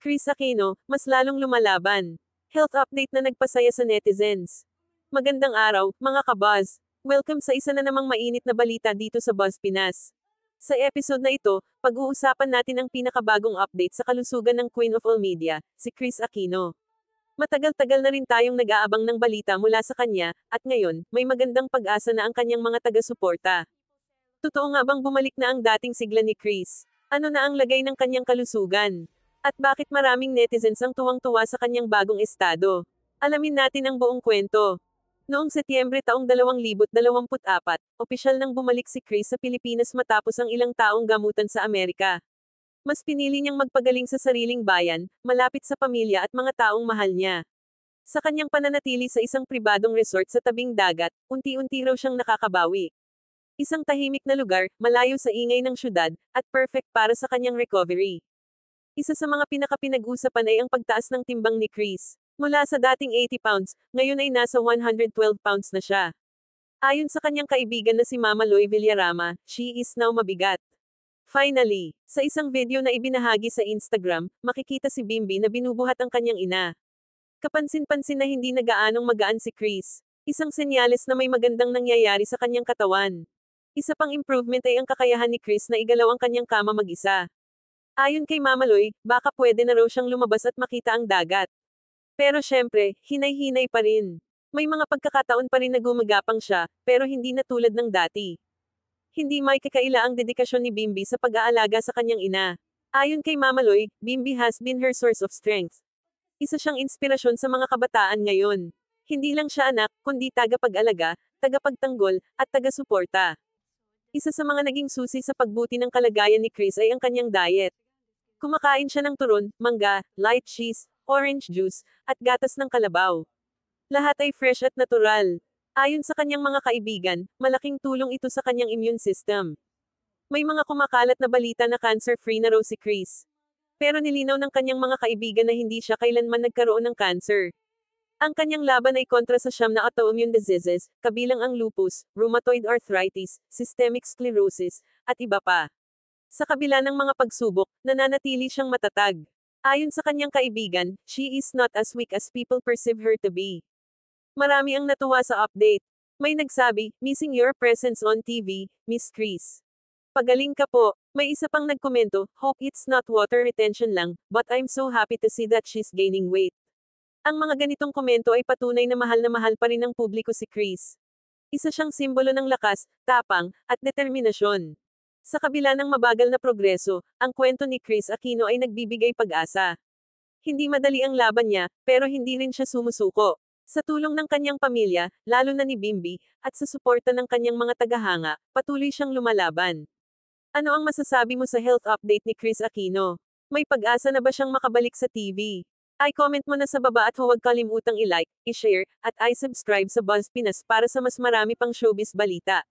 Kris Aquino, mas lalong lumalaban. Health update na nagpasaya sa netizens. Magandang araw, mga kabuzz. Welcome sa isa na namang mainit na balita dito sa Buzz Pinas. Sa episode na ito, pag-uusapan natin ang pinakabagong update sa kalusugan ng Queen of All Media, si Kris Aquino. Matagal-tagal na rin tayong nag-aabang ng balita mula sa kanya, at ngayon, may magandang pag-asa na ang kanyang mga taga-suporta. Totoo nga bang bumalik na ang dating sigla ni Kris? Ano na ang lagay ng kanyang kalusugan? At bakit maraming netizens ang tuwang-tuwa sa kanyang bagong estado? Alamin natin ang buong kwento. Noong Setyembre taong 2024, opisyal nang bumalik si Kris sa Pilipinas matapos ang ilang taong gamutan sa Amerika. Mas pinili niyang magpagaling sa sariling bayan, malapit sa pamilya at mga taong mahal niya. Sa kanyang pananatili sa isang pribadong resort sa tabing dagat, unti-unti raw siyang nakakabawi. Isang tahimik na lugar, malayo sa ingay ng syudad, at perfect para sa kanyang recovery. Isa sa mga pinaka-pinag-usapan ay ang pagtaas ng timbang ni Kris. Mula sa dating 80 pounds, ngayon ay nasa 112 pounds na siya. Ayon sa kanyang kaibigan na si Mama Loy Villarama, she is now mabigat. Finally, sa isang video na ibinahagi sa Instagram, makikita si Bimbi na binubuhat ang kanyang ina. Kapansin-pansin na hindi na gaanong magaan si Kris. Isang senyales na may magandang nangyayari sa kanyang katawan. Isa pang improvement ay ang kakayahan ni Kris na igalaw ang kanyang kama mag-isa. Ayon kay Mama Loy, baka pwede na raw siyang lumabas at makita ang dagat. Pero syempre, hinay-hinay pa rin. May mga pagkakataon pa rin na gumagapang siya, pero hindi na tulad ng dati. Hindi may kakaila ang dedikasyon ni Bimbi sa pag-aalaga sa kanyang ina. Ayon kay Mama Loy, Bimbi has been her source of strength. Isa siyang inspirasyon sa mga kabataan ngayon. Hindi lang siya anak, kundi tagapag-alaga, tagapagtanggol, at taga-suporta. Isa sa mga naging susi sa pagbuti ng kalagayan ni Kris ay ang kanyang diet. Kumakain siya ng turon, mangga, light cheese, orange juice, at gatas ng kalabaw. Lahat ay fresh at natural. Ayon sa kanyang mga kaibigan, malaking tulong ito sa kanyang immune system. May mga kumakalat na balita na cancer-free na raw si Kris. Pero nilinaw ng kanyang mga kaibigan na hindi siya kailanman nagkaroon ng cancer. Ang kanyang laban ay kontra sa siyam na autoimmune diseases, kabilang ang lupus, rheumatoid arthritis, systemic sclerosis, at iba pa. Sa kabila ng mga pagsubok, nananatili siyang matatag. Ayon sa kanyang kaibigan, she is not as weak as people perceive her to be. Marami ang natuwa sa update. May nagsabi, missing your presence on TV, Miss Kris. Pagaling ka po. May isa pang nagkomento, hope it's not water retention lang, but I'm so happy to see that she's gaining weight. Ang mga ganitong komento ay patunay na mahal pa rin ng publiko si Kris. Isa siyang simbolo ng lakas, tapang, at determinasyon. Sa kabila ng mabagal na progreso, ang kwento ni Kris Aquino ay nagbibigay pag-asa. Hindi madali ang laban niya, pero hindi rin siya sumusuko. Sa tulong ng kanyang pamilya, lalo na ni Bimbi, at sa suporta ng kanyang mga tagahanga, patuloy siyang lumalaban. Ano ang masasabi mo sa health update ni Kris Aquino? May pag-asa na ba siyang makabalik sa TV? I-comment mo na sa baba at huwag kalimutang i-like, i-share, at i-subscribe sa Buzz Pinas para sa mas marami pang showbiz balita.